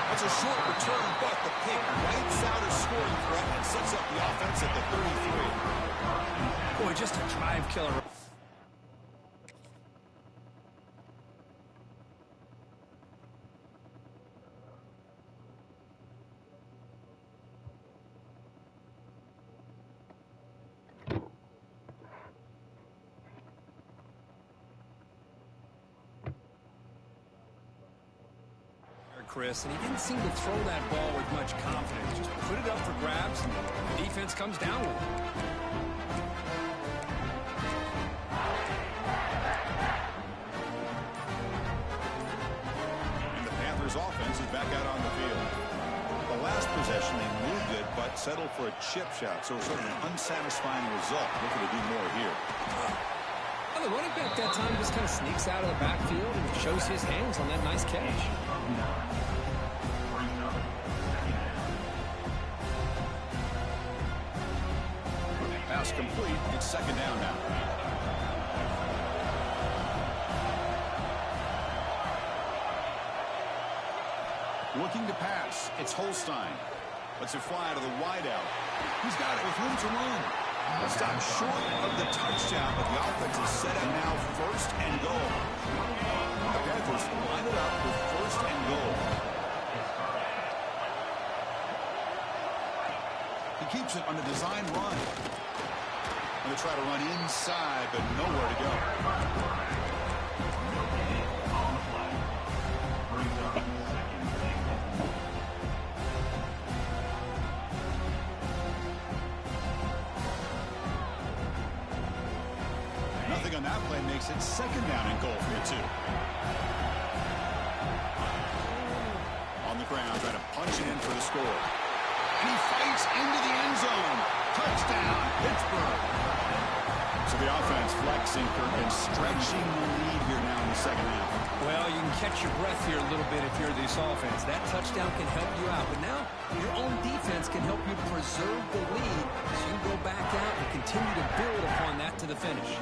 That's a short return, but the pick wipes out a scoring threat and sets up the offense at the 33. Boy, just a drive killer. Chris, and he didn't seem to throw that ball with much confidence. Just put it up for grabs, and the defense comes down with it. And the Panthers offense is back out on the field. The last possession, they moved it, but settled for a chip shot, so sort of an unsatisfying result. Looking to do more here. Well, the running back that time just kind of sneaks out of the backfield and shows his hands on that nice catch. Pass complete. It's second down now. Looking to pass. It's Holstein. Lets it fly to the wideout. He's got it with room to run. Stop short of the touchdown, but the offense is set up now first and goal. The Panthers line it up with first and goal. He keeps it on a design run. Going to try to run inside, but nowhere to go. Nothing on that play makes it second down and goal for the 2. On the ground, trying to punch it in for the score. And he fights into the end zone. Touchdown, Pittsburgh. So the offense flexing, Kirk, and stretching the lead here now in the second half. Well, you can catch your breath here a little bit if you're this offense. That touchdown can help you out. But now your own defense can help you preserve the lead so you can go back out and continue to build upon that to the finish.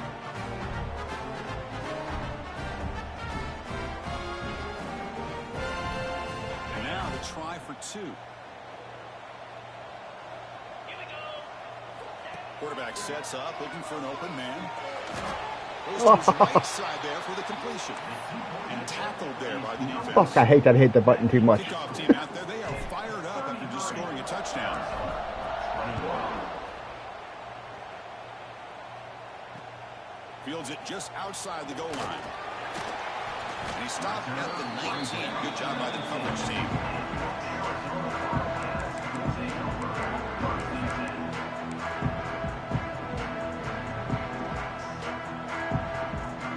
And now the try for 2. Quarterback sets up, looking for an open man. Goes to his right side there for the completion. And tackled there by the defense. Fuck, I hate that I hit the button too much. Kickoff team out there, they are fired up after just scoring a touchdown. Fields it just outside the goal line. And he stopped at the 19. Good job by the coverage team.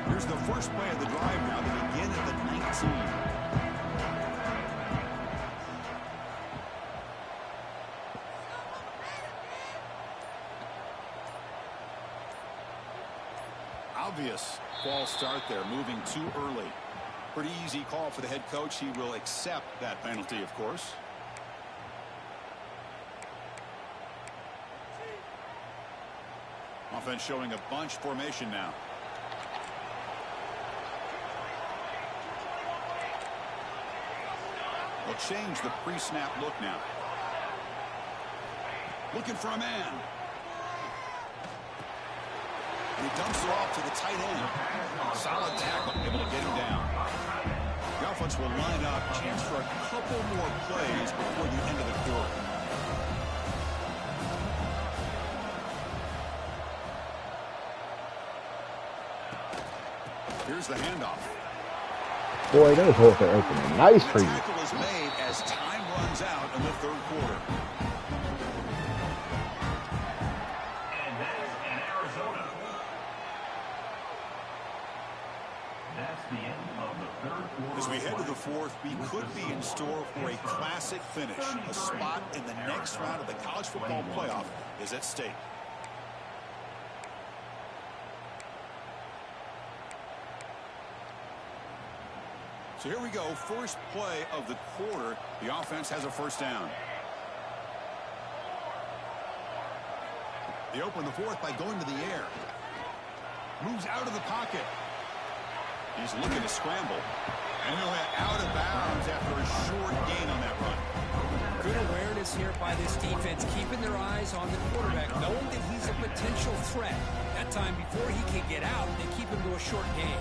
Here's the first play of the drive now. They begin at the 19. Obvious false start there, moving too early. Pretty easy call for the head coach. He will accept that penalty, of course. Offense showing a bunch formation now. They'll change the pre-snap look now. Looking for a man. And he dumps it off to the tight end. Solid tackle, able to get him down. The offense will line up. Chance for a couple more plays before the end of the quarter. Here's the handoff. Boy, those holes are opening nice for you. The tackle is made as time runs out in the third quarter. And that's in Arizona. That's the end of the third quarter. As we head to the fourth, we could be in store for a classic finish. A spot in the next round of the college football playoff is at stake. So here we go, first play of the quarter. The offense has a first down. They open the fourth by going to the air. Moves out of the pocket. He's looking to scramble. And he'll head out of bounds after a short gain on that run. Good awareness here by this defense, keeping their eyes on the quarterback, knowing that he's a potential threat. That time before he can get out, they keep him to a short gain.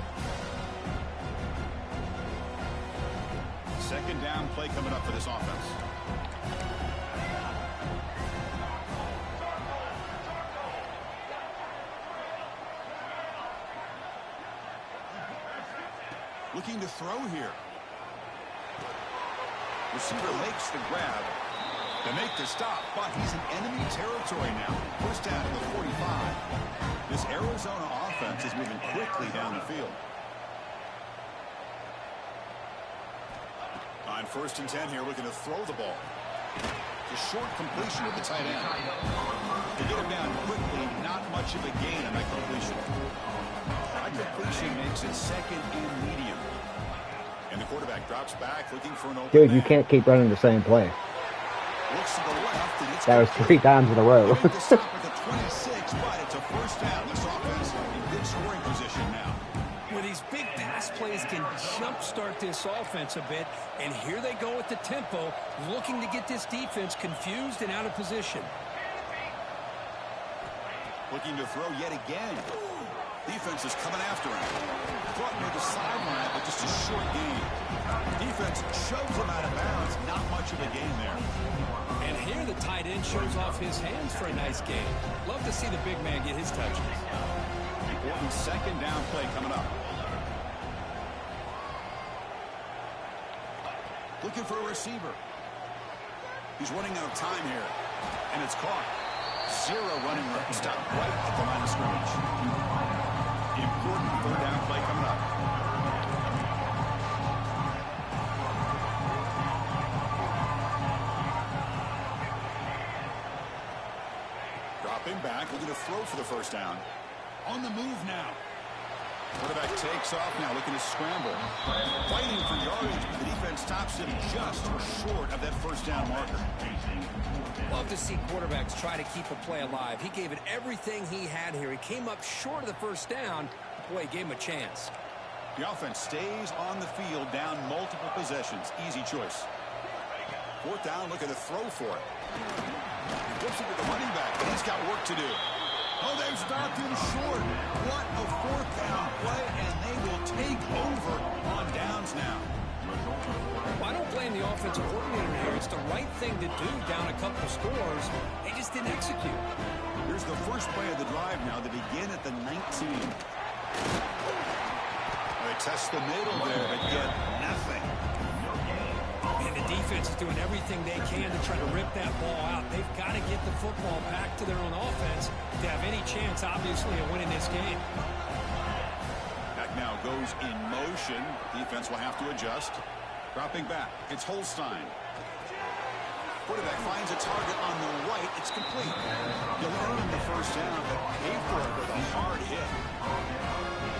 Second down play coming up for this offense. Looking to throw here. Receiver makes the grab. They make the stop, but he's in enemy territory now. First down to the 45. This Arizona offense is moving quickly down the field. On first and 10 here, looking to throw the ball. The short completion with the tight end. To get him down quickly, not much of a gain on that completion. That completion makes it second and medium. And the quarterback drops back, looking for an open Dude, man. you can't keep running the same play. Looks to the left, and it's That was 3 times in a row. Made the stop at the 26, but it's a first down. This offense in good scoring position now. these big pass plays can jumpstart this offense a bit, and here they go with the tempo, looking to get this defense confused and out of position. Looking to throw yet again. Defense is coming after him. Caught near the sideline, but just a short gain. Defense shoves him out of bounds. Not much of a gain there. And here the tight end shows off his hands for a nice gain. Love to see the big man get his touches. Important second down play coming up. Looking for a receiver. He's running out of time here. And it's caught. Zero running room. Stop right at the line of scrimmage. Important third down play coming up. Dropping back, looking to throw for the first down. On the move now. Quarterback takes off now, looking to scramble. Fighting for yardage, but the defense stops him just short of that first down marker. Love to see quarterbacks try to keep a play alive. He gave it everything he had here. He came up short of the first down. Boy, he gave him a chance. The offense stays on the field, down multiple possessions. Easy choice. Fourth down, looking to throw for it. He flips it to the running back, but he's got work to do. Oh, they've stopped him short. What a fourth down play, and they will take over on downs now. Well, I don't blame the offensive coordinator here. It's the right thing to do down a couple scores. They just didn't execute. Here's the first play of the drive now. They begin at the 19. They test the middle there, but get nothing. And the defense is doing everything they can to try to rip that ball out. They've got to get the football back to their own offense to have any chance, obviously, of winning this game. Back now goes in motion. Defense will have to adjust. Dropping back. It's Holstein. Quarterback finds a target on the right. It's complete. You'll earn the first down, but pay for it with a hard hit.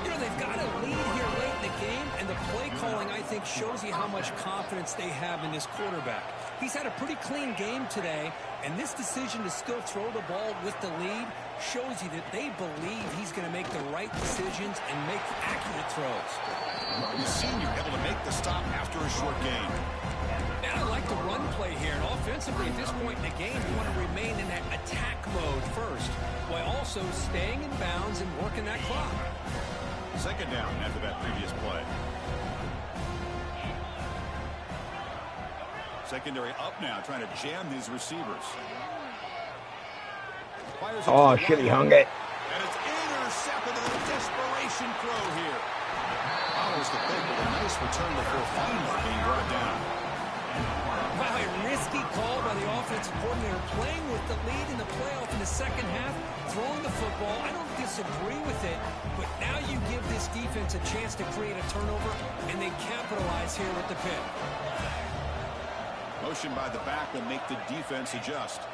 You know, they've got a lead here late in the game, and the play calling, I think, shows you how much confidence they have in this quarterback. He's had a pretty clean game today, and this decision to still throw the ball with the lead shows you that they believe he's going to make the right decisions and make accurate throws. The senior able to make the stop after a short gain. And I like the run play here. And offensively, at this point in the game, you want to remain in that attack mode first, while also staying in bounds and working that clock. Second down after that previous play. Secondary up now, trying to jam these receivers. Oh, shit, he hung it. And it's intercepted in a desperation throw here. Follows the pick with a nice return before finally being brought down. Wow, a risky call by the offensive coordinator, playing with the lead in the playoff in the second half, throwing the football. I don't disagree with it, but now you give this defense a chance to create a turnover, and they capitalize here with the pick. Motion by the back will make the defense adjust.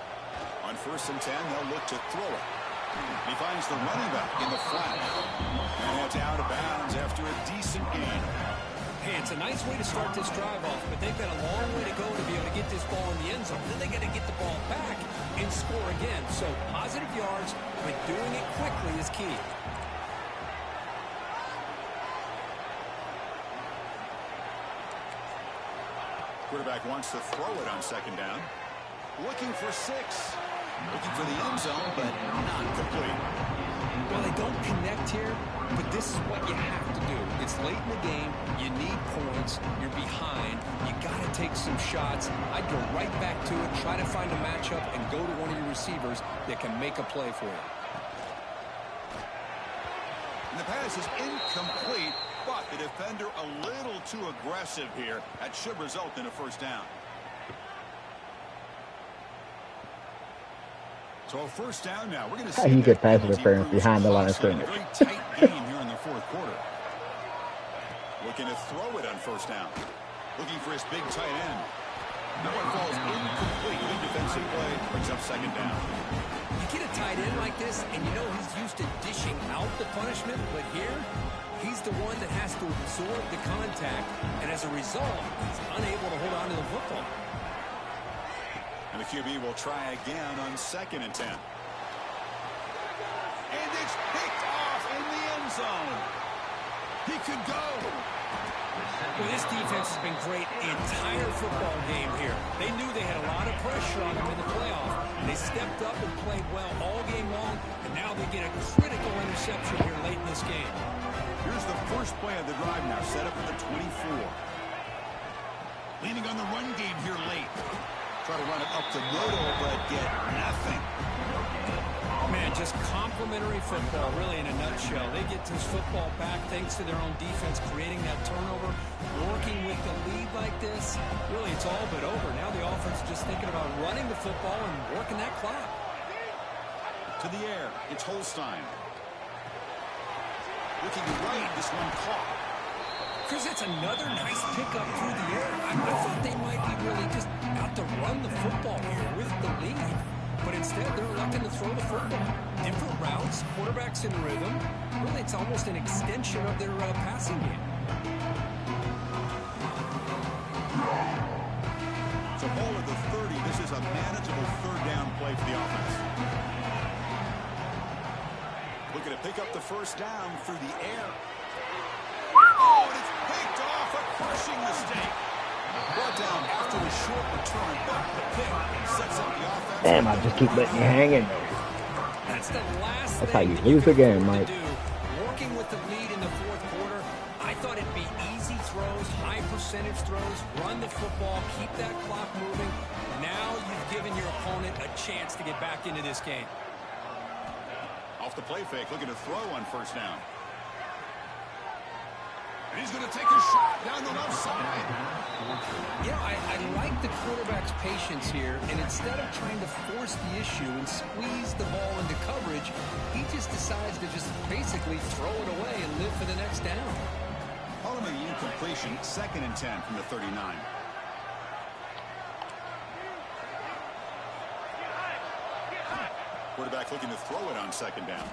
On 1st and 10, they'll look to throw it. He finds the running back in the flat. And it's out of bounds after a decent gain. Hey, it's a nice way to start this drive off, but they've got a long way to go to be able to get this ball in the end zone. Then they got to get the ball back and score again. So positive yards, but doing it quickly is key. Quarterback wants to throw it on second down. Looking for 6. Looking for the end zone, but not complete. Well, they don't connect here, but this is what you have to do. It's late in the game. You need points. You're behind. You got to take some shots. I'd go right back to it, try to find a matchup, and go to one of your receivers that can make a play for you. And the pass is incomplete, but the defender a little too aggressive here. That should result in a first down. So a first down now. We're going to see He get pass interference behind the line of scrimmage. A very tight game here in the fourth quarter. Looking to throw it on first down. Looking for his big tight end. That one falls incomplete. Big defensive play brings up second down. You get a tight end like this, and you know he's used to dishing out the punishment, but here, he's the one that has to absorb the contact, and as a result, he's unable to hold on to the football. And the QB will try again on 2nd and 10. And it's picked off in the end zone. He could go. Well, this defense has been great the entire football game here. They knew they had a lot of pressure on them in the playoff. They stepped up and played well all game long, and now they get a critical interception here late in this game. Here's the first play of the drive now, set up at the 24. Leaning on the run game here late. Try to run it up the middle, but get nothing. Man, just complimentary football, really, in a nutshell. They get this football back thanks to their own defense, creating that turnover, working with the lead like this. Really, it's all but over. Now the offense is just thinking about running the football and working that clock. To the air, it's Holstein. Looking right, this one caught. Chris, it's another nice pickup through the air. I thought they might be really just out to run the football here with the lead. But instead, they're electing to throw the football. Different routes, quarterbacks in rhythm. Really, it's almost an extension of their passing game. So ball at the 30. This is a manageable third down play for the offense. Looking to pick up the first down through the air. Oh, and it's picked off. A crushing mistake. Brought down after a short return, but the pick sets up the offense. Damn, I just keep letting you hang in there. That's the last That's how thing you that lose can the game, afford Mike. to do. Working with the lead in the fourth quarter, I thought it'd be easy throws, high percentage throws, run the football, keep that clock moving. Now you've given your opponent a chance to get back into this game. Off the play fake, looking to throw on first down. And he's going to take a shot down the left side. You know, I like the quarterback's patience here, and instead of trying to force the issue and squeeze the ball into coverage, he just decides to just basically throw it away and live for the next down. Following the incompletion, 2nd and 10 from the 39. Quarterback looking to throw it on 2nd down.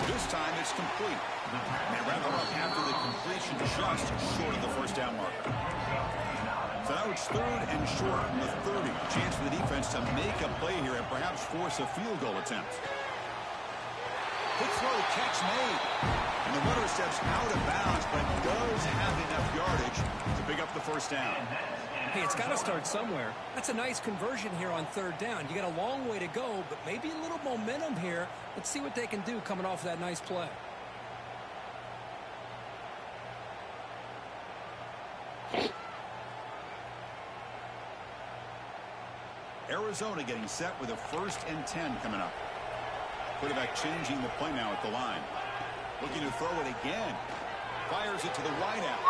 This time it's complete. They wrap it up after the completion, just short of the first down marker. So now it's 3rd and short from the 30. Chance for the defense to make a play here and perhaps force a field goal attempt. Quick throw, catch made. And the runner steps out of bounds, but does have enough yardage to pick up the first down. Hey, it's got to start somewhere. That's a nice conversion here on 3rd down. You got a long way to go, but maybe a little momentum here. Let's see what they can do coming off that nice play. Arizona getting set with a 1st and 10 coming up. Quarterback changing the play now at the line. Looking to throw it again. Fires it to the wideout.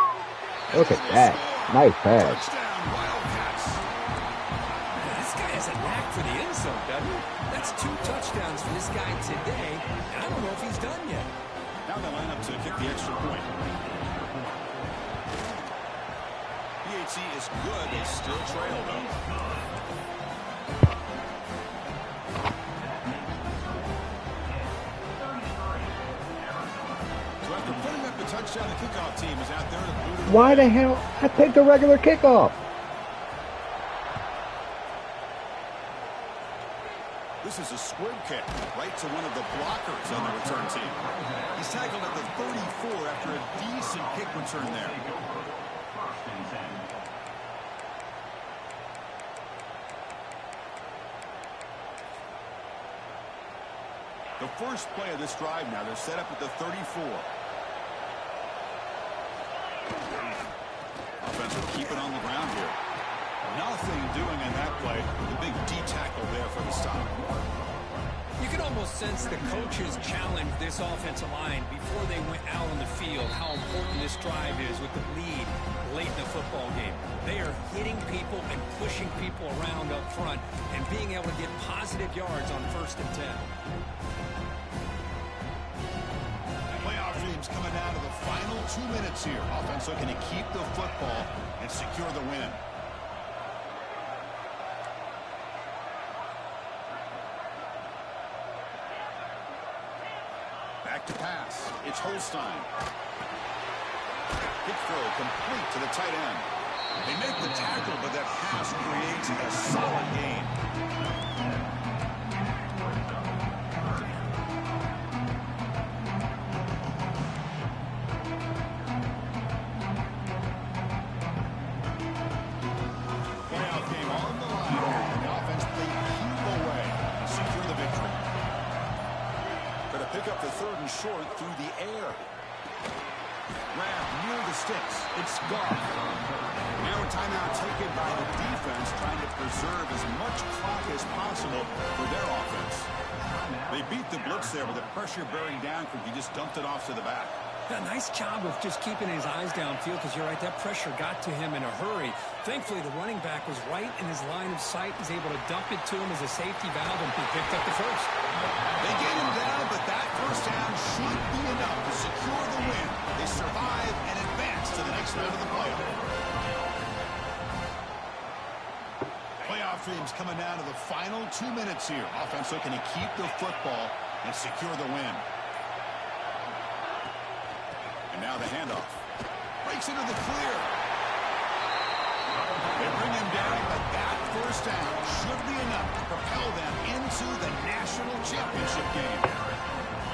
Look at that. Nice pass. Touchdown, Wildcats. This guy has a knack for the end zone, doesn't he? That's 2 touchdowns for this guy today. I don't know if he's done yet. Now they line up to kick the extra point. PAT is good. They still trail, though. Touchdown, the kickoff team is out there to boot it. Why the hell? I picked the regular kickoff. This is a squib kick right to one of the blockers on the return team. He's tackled at the 34 after a decent kick return there. The first play of this drive now, they're set up at the 34. Offense will keep it on the ground here. Nothing doing on that play. The big D tackle there for the stop. You can almost sense the coaches challenge this offensive line before they went out on the field, how important this drive is with the lead late in the football game. They are hitting people and pushing people around up front and being able to get positive yards on 1st and 10. Playoff dreams coming down to the final 2 minutes here. Offense looking to keep the football and secure the win. Back to pass. It's Holstein. Kick throw complete to the tight end. They make the tackle, but that pass creates a solid gain. short through the air. Grab near the sticks. It's gone. Now a timeout taken by the defense, trying to preserve as much clock as possible for their offense. They beat the blitz there with the pressure bearing down because he just dumped it off to the back. Yeah, nice job of just keeping his eyes downfield because you're right, that pressure got to him in a hurry. Thankfully, the running back was right in his line of sight. He's able to dump it to him as a safety valve, and he picked up the first. They get him down, but that first down should be enough to secure the win. They survive and advance to the next round of the playoff. Playoff dreams coming down to the final 2 minutes here. Offense looking to keep the football and secure the win. And now the handoff. Breaks into the clear. They bring him down, but that first down should be enough to propel them into the national championship game.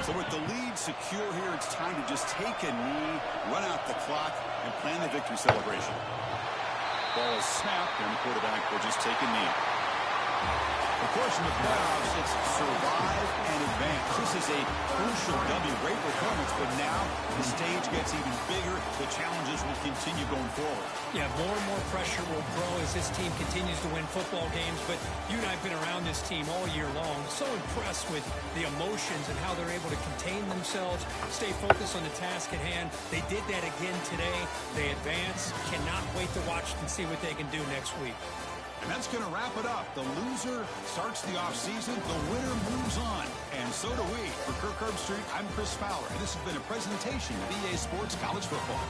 So with the lead secure here, it's time to just take a knee, run out the clock, and plan the victory celebration. Ball is snapped, and the quarterback will just take a knee. Of course, in the playoffs, it's survive and advance. This is a crucial W. Great performance, but now the stage gets even bigger. The challenges will continue going forward. Yeah, more and more pressure will grow as this team continues to win football games, but you and I have been around this team all year long. So impressed with the emotions and how they're able to contain themselves, stay focused on the task at hand. They did that again today. They advance. Cannot wait to watch and see what they can do next week. And that's going to wrap it up. The loser starts the offseason. The winner moves on. And so do we. For Kirk Herbstreit, I'm Chris Fowler. And this has been a presentation of EA Sports College Football.